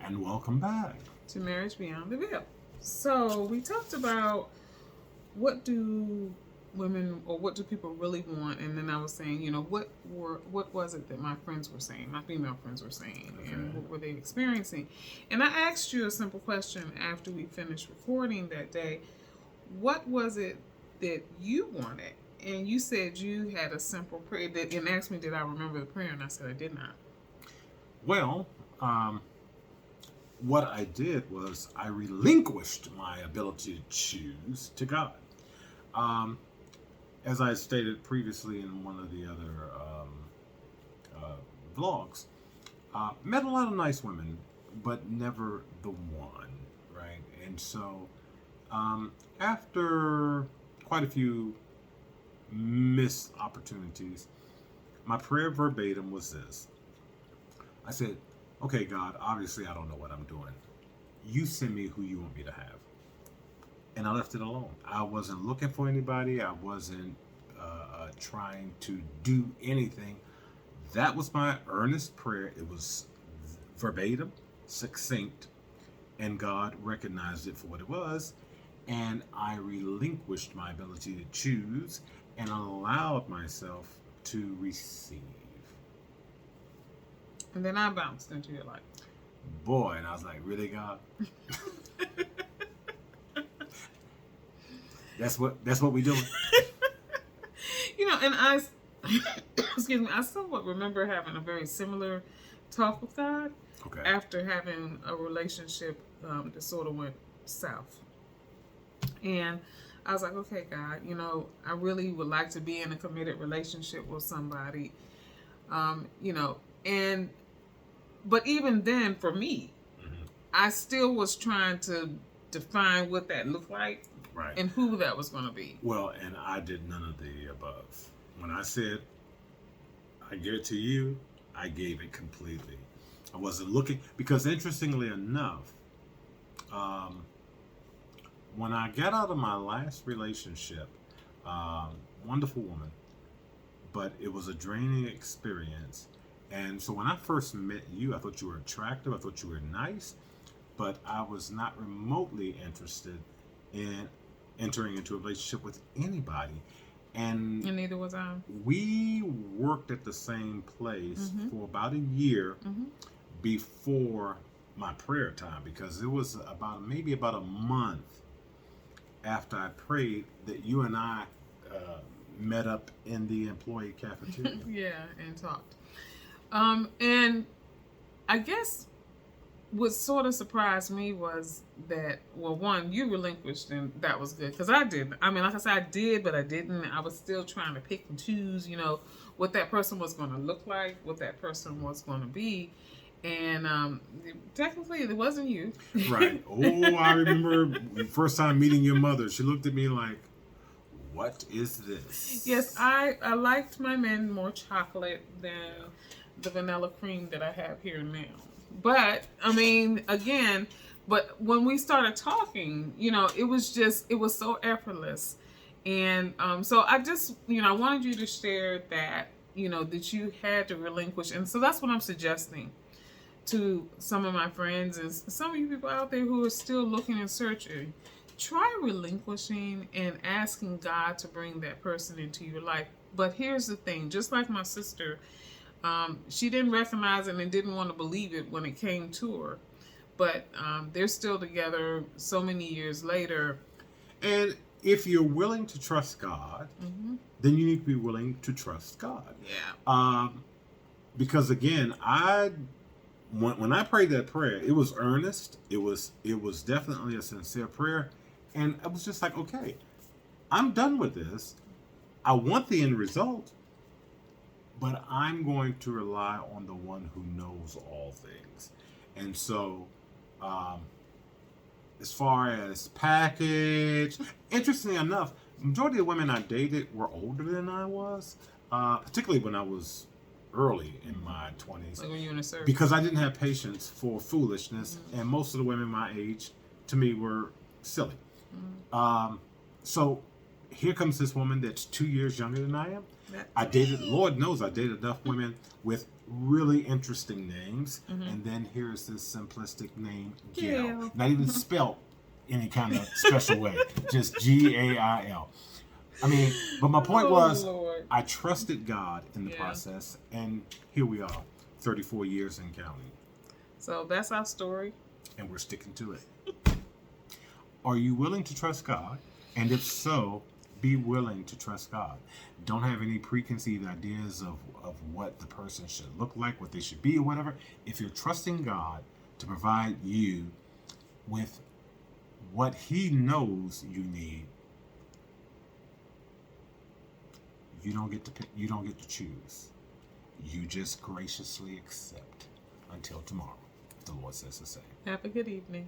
And welcome back to Marriage Beyond the Veil. So we talked about what do women or what do people really want, and then I was saying, what was it that my friends were saying, my female friends were saying, and what were they experiencing? And I asked you a simple question after we finished recording that day. What was it that you wanted? And you said you had a simple prayer and asked me, did I remember the prayer? And I said I did not. Well, what I did was I relinquished my ability to choose to God. As I stated previously in one of the other vlogs, met a lot of nice women, but never the one, right? And so after quite a few missed opportunities, my prayer verbatim was this. I said, okay, God, obviously I don't know what I'm doing. You send me who you want me to have. And I left it alone. I wasn't looking for anybody. I wasn't trying to do anything. That was my earnest prayer. It was verbatim, succinct, and God recognized it for what it was. And I relinquished my ability to choose and allowed myself to receive. And then I bounced into your life. Boy, and I was like, really, God? That's what we doing. And I excuse me, I somewhat remember having a very similar talk with God after having a relationship that sort of went south. And I was like, okay, God, I really would like to be in a committed relationship with somebody. But even then, for me, I still was trying to define what that looked like, right, and who that was going to be. Well, and I did none of the above. When I said, I give it to you, I gave it completely. I wasn't looking, because interestingly enough, when I got out of my last relationship, wonderful woman, but it was a draining experience. And so when I first met you, I thought you were attractive. I thought you were nice, but I was not remotely interested in entering into a relationship with anybody. And neither was I. We worked at the same place for about a year before my prayer time, because it was maybe about a month after I prayed that you and I met up in the employee cafeteria. Yeah, and talked. And I guess what sort of surprised me was that, well, one, you relinquished, and that was good, because I didn't. I mean, like I said, I did, but I didn't. I was still trying to pick and choose, what that person was going to look like, what that person was going to be. And technically, it wasn't you. Right. Oh, I remember the first time meeting your mother. She looked at me like, what is this? Yes, I liked my men more chocolate than the vanilla cream that I have here now. But, I mean, again, but when we started talking, it was so effortless. And so I just, I wanted you to share that, that you had to relinquish. And so that's what I'm suggesting to some of my friends and some of you people out there who are still looking and searching. Try relinquishing and asking God to bring that person into your life. But here's the thing, just like my sister, she didn't recognize it and didn't want to believe it when it came to her. But they're still together so many years later. And if you're willing to trust God, then you need to be willing to trust God. Yeah. Because again, when I prayed that prayer, it was earnest. It was definitely a sincere prayer. And I was just like, okay, I'm done with this. I want the end result, but I'm going to rely on the one who knows all things. And so, as far as package, interestingly enough, majority of women I dated were older than I was, particularly when I was early in my 20s. Like when you were in a service. Because I didn't have patience for foolishness, and most of the women my age, to me, were silly. So here comes this woman that's 2 years younger than I am. I dated, Lord knows, I dated enough women with really interesting names. Mhm. And then here's this simplistic name, Gail. Gail. Not even spelt any kind of special way. Just Gail. I mean, but my point was, Lord. I trusted God in the Yeah. process, and here we are, 34 years and counting, So that's our story. and we're sticking to it. Are you willing to trust God? And if so, be willing to trust God. Don't have any preconceived ideas of what the person should look like, what they should be, or whatever. If you're trusting God to provide you with what He knows you need, you don't get to pick, you don't get to choose. You just graciously accept until tomorrow. The Lord says the same. Have a good evening.